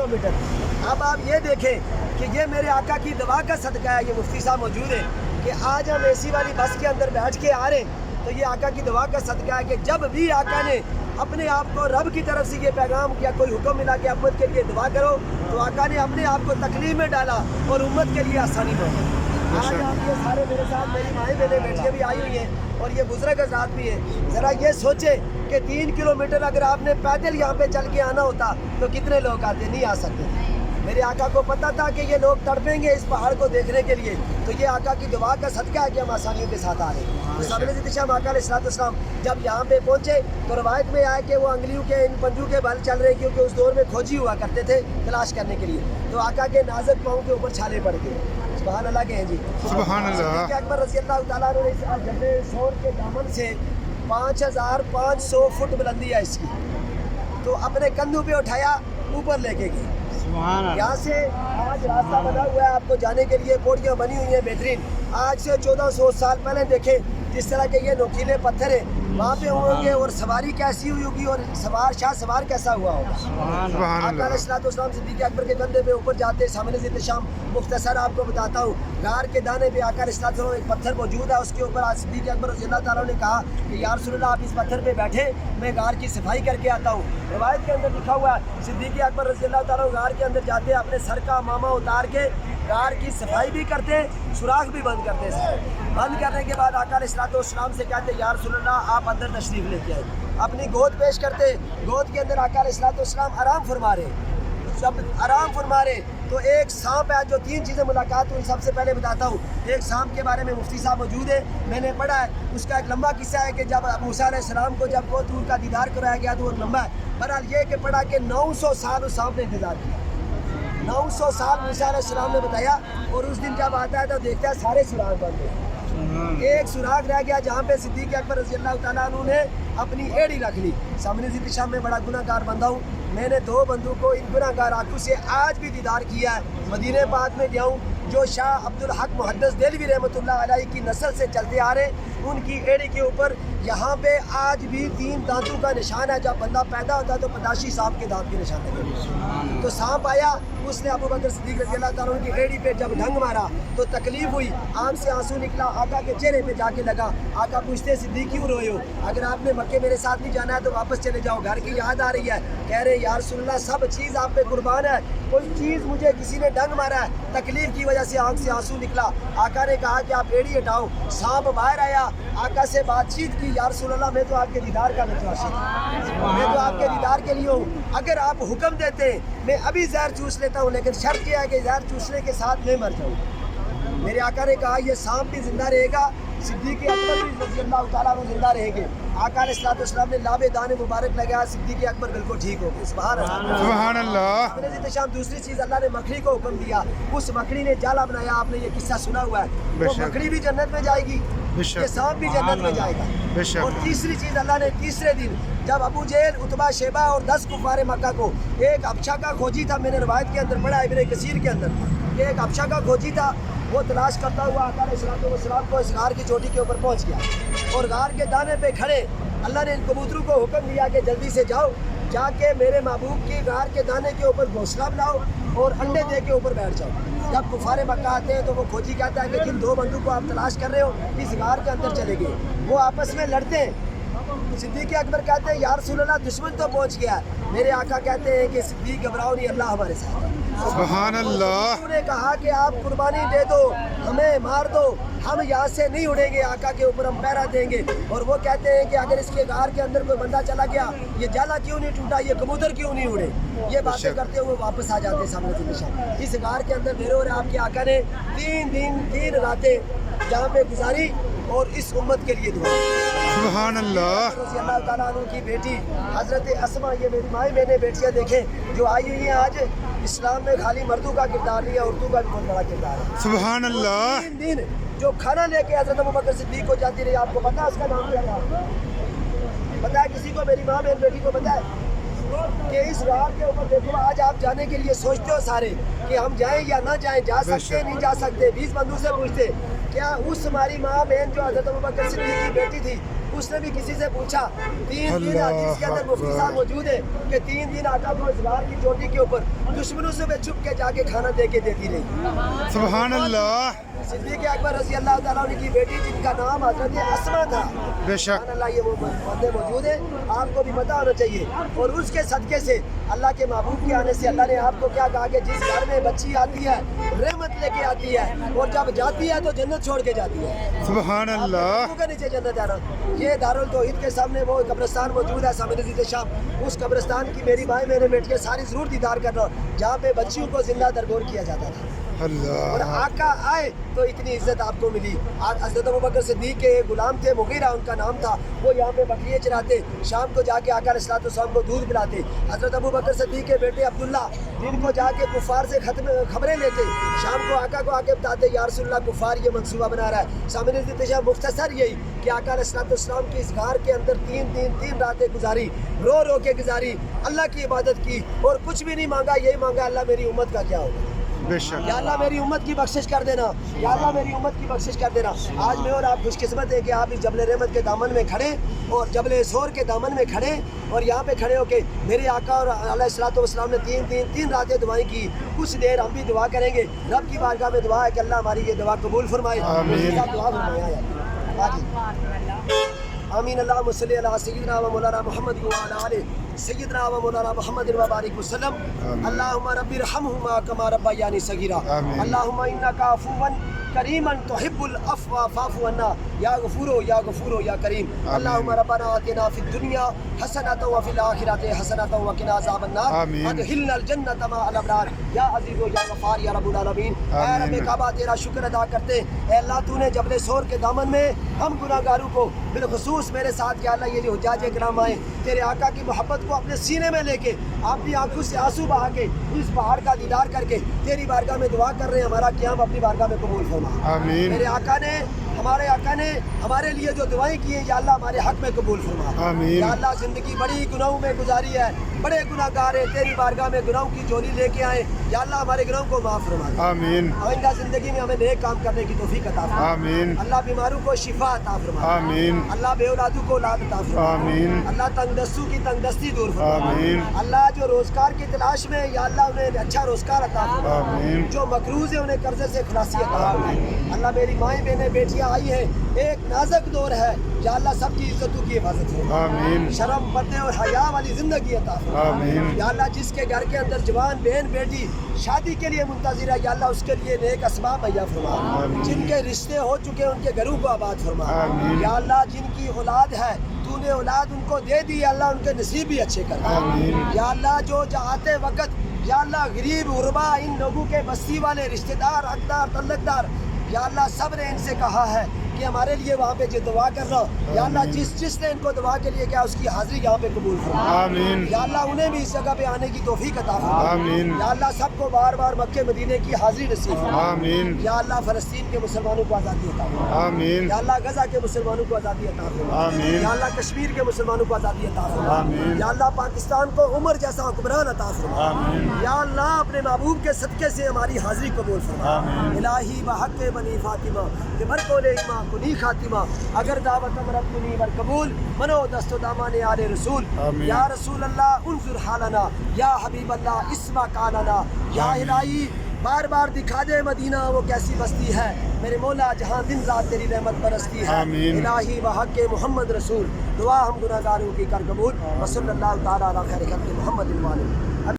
Kilometre. अब आप ये देखें कि ये मेरे आका की दवा का सदका है, ये मुफ्ती साहब मौजूद है कि आज हम एसी वाली बस के अंदर बैठ के आ रहे हैं, तो ये आका की दवा का सदका है कि जब भी आका ने अपने आप को रब की तरफ से ये पैगाम किया, कोई हुक्म मिला कि उम्मत के लिए दुआ करो, तो आका ने अपने आप को तकलीफ में डाला और उम्मत के लिए आसानी मांगी। आज आप ये सारे मेरे साथ, मेरी माएँ बहनें बेटियाँ भी आई हुई हैं और ये बुजुर्ग हज़रात भी हैं। ज़रा ये सोचे कि 3 किलोमीटर अगर आपने पैदल यहाँ पे चल के आना होता तो कितने लोग आते, नहीं आ सकते। मेरे आका को पता था कि ये लोग तड़पेंगे इस पहाड़ को देखने के लिए, तो ये आका की दुआ का सदका है कि हम आसानियों के साथ आ रहे हैं। तो सामने ज़िद शाह आका अलैहिस्सलाम जब यहाँ पे पहुँचे तो रवायत में आया कि वो अंगलियों के इन पंजों के बल चल रहे, क्योंकि उस दौर में खोजी हुआ करते थे तलाश करने के लिए। तो आका के नाजुक पाँव के ऊपर छाले पड़ गए। सुभान अल्लाह के हैं जी, सुभान अल्लाह। अकबर रज़ी अल्लाह ताला अन्हु ने इस जबल शोर के दामन से 5500 फुट बुलंदी है इसकी, तो अपने कंधों पे उठाया, ऊपर लेके गए। यहाँ से आज रास्ता बना हुआ है आपको जाने के लिए, पौड़ियाँ बनी हुई हैं बेहतरीन। आज से 1400 साल पहले देखें जिस तरह के ये नोकीले पत्थर है वहाँ पे होंगे, और सवारी कैसी हुई होगी और सवार कैसा हुआ होगा। आका अलैहिस्सलाम सिद्दीक़ अकबर के कंधे पे ऊपर जाते, सामने ज़िद शाम मुख्तसर आपको बताता हूँ। गार के दाने पे आका अलैहिस्सलाम एक पत्थर मौजूद है, उसके ऊपर आज सिद्दीक़ अकबर रज़ियल्लाहु ताला ने कहा कि या रसूलल्लाह आप इस पत्थर पे बैठे, मैं गार की सफाई करके आता हूँ। रवायत के अंदर लिखा हुआ है सिद्दीक़ अकबर रज़ियल्लाहु ताला गार के अंदर जाते, अपने सर का मामा उतार के गार की सफाई भी करते, सुराख भी बंद करते। बंद करने के बाद आका अलैहिस्सलाम से कहते या रसूलल्लाह आप अंदर तशरीफ़ लेके आए, अपनी गोद पेश करते। गोद के अंदर आका अलैहिस्सलाम आराम फरमा रहे। जब आराम फरमा रहे तो एक सांप है, जो 3 चीज़ें मुलाकात हुई, सबसे पहले बताता हूँ। एक सांप के बारे में मुफ्ती साहब मौजूद है, मैंने पढ़ा है, उसका एक लंबा किस्सा है कि जब मूसा अलैहिस्सलाम को जब वो तूर का दीदार कराया गया तो वो लंबा है। बहरहाल ये कि पढ़ा कि 900 साल उस सांप ने इंतजार किया। 900 साल मूसा अलैहिस्सलाम ने बताया, और उस दिन जब आता है तो देखता है सारे सुराग बंद हैं। एक सुराग रह गया जहाँ पे सिद्दीक़ अकबर रज़ियल्लाहु ताला अन्हु ने अपनी एड़ी रख ली। सामने ज़िद शाह में बड़ा गुनाहगार बंदा हूँ, मैंने 2 बंदों को इन गुनाहगार आंखों से आज भी दीदार किया है। मदीने पाक में गया हूँ, जो शाह अब्दुल हक मुहद्दिस देलवी रहमतुल्लाह अलैहि की नस्ल से चलते आ रहे, उनकी एड़ी के ऊपर यहाँ पे आज भी 3 दांतों का निशान है। जब बंदा पैदा होता है तो पदाशी सांप के दांत के निशान लगे। तो सांप आया, उसने अबू बकर सिद्दीक़ रज़ियल्लाहु ताला अन्हु की एड़ी पे जब ढंग मारा तो तकलीफ हुई, आंख से आंसू निकला, आका के चेहरे पे जाके लगा। आका पूछते सिद्दीक़ क्यों रोए हो? अगर आपने मक्के मेरे साथ नहीं जाना है तो वापस चले जाओ, घर की याद आ रही है। कह रहे या रसूलल्लाह सब चीज़ आप पे कुर्बान है, कोई चीज़ मुझे किसी ने डंग मारा है, तकलीफ की वजह से आंख से आंसू निकला। आका ने कहा कि आप एड़ी हटाओ। सांप बाहर आया, आका से बातचीत की, या रसूलल्लाह मैं तो आपके दीदार का मतवासी हूँ, मैं तो आपके दीदार के लिए हूँ। अगर आप हुक्म देते मैं अभी जहर चूस लेता हूँ, लेकिन शर्त यह है कि जहर चूसने के साथ मैं मर जाऊँ। मेरे आका ने कहा यह सांप भी जिंदा रहेगा, सिद्दीक़ अकबर भी रज़ियल्लाहु ताला अन्हु जिंदा रहेंगे। आका अलैहिस्सलाम ने लाबे दाने मुबारक लगाया, सिद्दीक़ अकबर बिल्कुल ठीक हो गए। सुभान अल्लाह। दूसरी चीज़ अल्लाह ने मकड़ी को हुक्म दिया, उस मकड़ी ने जाला बनाया। आपने ये किस्सा सुना हुआ है, वो मकड़ी भी जन्नत में जाएगी, ये सांप भी जन्नत में जाएगा। और तीसरी चीज़ अल्लाह ने तीसरे दिन जब अबू जहल, उतबा, शेबा और 10 कुफारे मक्का को, एक अबशा का खोजी था, मैंने रवायत के अंदर पढ़ा इब्न कसीर के अंदर, कि एक अबशा का खोजी था, वो तलाश करता हुआ आका अलैहिस्सलाम को इस गार की चोटी के ऊपर पहुंच गया। और गार के दाने पे खड़े अल्लाह ने इन कबूतरों को हुक्म दिया कि जल्दी से जाओ, जाके मेरे महबूब की गार के दाने के ऊपर घोंसला बनाओ और अंडे दे के ऊपर बैठ जाओ। जब कुफारे मक्का आते हैं तो वो खोजी कहता है कि जिन 2 बंदों को आप तलाश कर रहे हो इस गार के अंदर चले गए। वो आपस में लड़ते हैं। सिद्दीक़ अकबर कहते हैं या रसूलल्लाह दुश्मन तो पहुंच गया है। मेरे आका कहते हैं कि सिद्दीक़ घबराओ नहीं, अल्लाह हमारे साथ है। सुभान अल्लाह। उन्होंने कहा कि आप कुर्बानी दे दो, हमें मार दो, हम यहाँ से नहीं उड़ेंगे, आका के ऊपर हम पहरा देंगे। और वो कहते हैं कि अगर इसके गार के अंदर कोई बंदा चला गया, ये जाला क्यों नहीं टूटा, ये कबूतर क्यों नहीं उड़े, ये बातें करते हुए वापस आ जाते सामने से निशान। इस गार के अंदर मेरे और आपके आका ने 3 दिन 3 रातें जहाँ पे गुजारी और इस उम्मत के लिए दुआ। सुभान अल्लाह। रज़ियल्लाहु ताला अन्हु की बेटी हज़रत अस्मा, ये मेरी माँ मैंने बेटियाँ देखें जो आई हुई हैं आज, इस्लाम में खाली मर्दों का किरदार नहीं है, उर्दू का भी बहुत बड़ा किरदार है। सुभान अल्लाह। 3 दिन जो खाना लेके हज़रत अबू बकर सिद्दीक़ को जाती रही, आपको पता है उसका नाम क्या था? पता है किसी को? मेरी माँ मेरी बेटी को पता है कि इस गार के ऊपर देखो, आज आप जाने के लिए सोचते हो सारे कि हम जाएं या ना जाएं, जा सकते नहीं जा सकते। 20 बंदों से पूछते क्या उस हमारी माँ बहन जो हज़रत अबू बकर सिद्दीक़ की बेटी थी, उसने भी किसी से पूछा 3 दिन अल्लाह हदीस के अंदर मुफ्ती साहब मौजूद है कि 3 दिन आका को इज़हार की चोटी के ऊपर दुश्मनों से वे छुप के जाके खाना दे के देती रही। सुभान अल्लाह। सिद्दीक़ अकबर रज़ी अल्लाह ताला अन्हु की बेटी जिनका नाम हज़रत अस्मा था, बेशक। सुभान अल्लाह, ये वो बंदे मौजूद है, आपको भी पता होना चाहिए। और उसके सदक़े से अल्लाह के महबूब के आने से अल्लाह ने आपको क्या कहा कि जिस घर में बच्ची आती है रहमत लेके आती है, और जब जाती है तो जन्नत छोड़ के जाती है। सुभान अल्लाह। के नीचे जन्नत आना। ये दारुल तौहीद के सामने वो कब्रिस्तान मौजूद है, सामने ज़ीद शाम। उस कब्रिस्तान की मेरी माएँ मेरे बेटे सारी ज़रूर दीदार करना, जहाँ पे बच्चियों को जिंदा दरगोर किया जाता था। और अल्लाह। आका आए तो इतनी इज्जत आपको मिली। हज़रत अबू बकर सिद्दीक़ के गुलाम थे, मुगीरा उनका नाम था, वो यहाँ पे बकरियाँ चराते, शाम को जाके आका अलैहिस्सलाम को दूध पिलाते। हज़रत अबू बकर सिद्दीक़ के बेटे अब्दुल्ला दिन को जाके कुफ़ार से खबरें लेते, शाम को आका को आके बताते या रसूलल्लाह कुफ़ार ये मंसूबा बना रहा है। सामने ज़िद मुख्तसर यही कि आका अलैहिस्सलाम की इस गार के अंदर 3 रातें गुजारी, रो रो के गुजारी, अल्लाह की इबादत की और कुछ भी नहीं मांगा, यही मांगा अल्लाह मेरी उम्मत का क्या होगा, बेशक। या अल्लाह मेरी उम्मत की बख्शिश कर देना, या अल्लाह मेरी उम्मत की बख्शिश कर देना। आज मैं और आप खुशकिस्मत है कि आप इस जबल रहमत के दामन में खड़े और जबल सोर के दामन में खड़े और यहाँ पे खड़े होके मेरे आका और अलैहिस्सलाम ने 3 रातें दुआएं की। कुछ देर हम भी दुआ करेंगे। रब की बारगाह में दुआ है कि अल्लाह हमारी ये दुआ कबूल फरमाए। आमीन। दुआ फरमाया आमीन। अल्लाहुम्मा सल्ली अला सय्यिदिना व मौलाना मुहम्मद व अला आलि सय्यिदिना व मौलाना मुहम्मद व बारिक वसल्लम। अल्लाहुम्मा रब्बि रहमहुमा कमा रब्बयानी सगीरा। अल्लाहुम्मा इन्नका अफुवन करीमन तुहिब्बुल अफ़्वा फ़अफ़ु अन्ना या गफूरो या करीम। अल्लाहुम्मा रब्बना आतिना फिद दुनिया हसनतन व फिल आखिरति हसनतन व क़िना अज़ाबन नार अदखिलनल जन्नत मअल अबरार या अज़ीज़ या गफ़ार या रब्बुल आलमीन। ऐ रब्बे काबा तेरा शुक्र अदा करते हैं। अल्लाह तूने जबल सोर के दामन में हम गुनाहगारों को बिलखुसूस मेरे साथ या अल्लाह ये जो हुज्जाज किराम आए तेरे आका की मोहब्बत को अपने सीने में लेके अपनी आंखों से आंसू बहा के इस पहाड़ का दीदार करके तेरी बारगाह में दुआ कर रहे हैं, हमारा क़याम अपनी बारगाह में कबूल फरमा। आमीन। मेरे आका ने हमारे आका ने हमारे लिए जो दुआएं की हैं या अल्लाह हमारे हक में कबूल फरमा। आमीन। या अल्लाह ज़िंदगी बड़ी गुनाहों में गुजारी है, बड़े गुनाहगार है, तेरी बारगाह में गुनाहों की झोली लेके आए, या अल्लाह हमारे गुनाहों को माफ़ फरमा। आमीन। आइंदा ज़िंदगी में हमें नेक काम करने की तौफीक अता फरमा। आमीन। अल्लाह बीमारों को शिफा अता फरमा। आमीन। अल्लाह बेऔलादों को औलाद अता फरमा। आमीन। अल्लाह तंगदस्तों की तंगदस्ती दूर फरमा। आमीन। अल्लाह जो रोज़गार की तलाश में या अल्लाह उन्हें अच्छा रोज़गार अता फरमा। आमीन। जो मकरूज़ है उन्हें कर्जे से खलासी अता फरमा। अल्लाह मेरी माएँ बहनें बेटियाँ आई हैं, एक नाजुक दौर है, या अल्लाह सबकी इज्जतों की हिफाजत फरमा। आमीन। शर्म पर्दे और हया वाली ज़िंदगी अता फरमा। आमीन। या अल्लाह जिसके घर के अंदर जवान बहन बेटी शादी के लिए मुंतज़िर है, या अल्लाह उसके लिए नेक असबाब मुहैया फरमा। आमीन। जिनके रिश्ते हो चुके हैं उनके घरों को आबाद फरमा। आमीन। या अल्लाह जिनकी औलाद है तूने औलाद उनको दे दी, या अल्लाह उनके नसीब भी अच्छे कर। आमीन। या अल्लाह जो चाहते वक्त या अल्लाह गरीब गुरबा इन लोगों के बस्ती वाले रिश्तेदार हकदार तल्लकदार या अल्लाह सब ने इनसे कहा है कि हमारे लिए वहाँ पे जो दुआ कर रहा हो, या अल्लाह जिसने इनको दुआ के लिए क्या उसकी हाजिरी यहाँ पे कबूल फरमा। आमीन। या अल्लाह उन्हें भी इस जगह पे आने की तौफीक अता फरमा। आमीन। या अल्लाह सबको बार बार मक्के मदीने की हाजिरी नसीब फरमा। आमीन। या अल्लाह फ़लस्तीन के मुसलमानों को आज़ादी अता फरमा। आमीन। या अल्लाह गजा के मुसलमानों को आज़ादी अता फरमा। आमीन। या अल्लाह कश्मीर के मुसलमानों को आज़ादी अता फरमा। आमीन। या अल्लाह पाकिस्तान को उमर जैसा हुक्मरान अता फरमा। आमीन। या अल्लाह अपने महबूब के सदक़े से हमारी हाजिरी कबूल फरमा। आमीन। इलाही बहक़ बनी फातिमा के बरकोले इमा कुनी खातिमा अगर दावत रब्बुनी वर कबूल मनो दस्तो दामाने आले रसूल। आमीन। या रसूल अल्लाह उन्जुर हालना, या हबीब अल्लाह इस्मा कानना। या इलाही बार बार दिखा दे मदीना वो कैसी बस्ती है, मेरे मौला जहाँ दिन रात तेरी रहमत बरसती है। आमीन। इलाही बहक़ मोहम्मद रसूल दुआ हम गुनाहगारों की कर कबूल। व सल्लल्लाहु तआला अला खैर खल्क़ि मोहम्मद व आलिहि।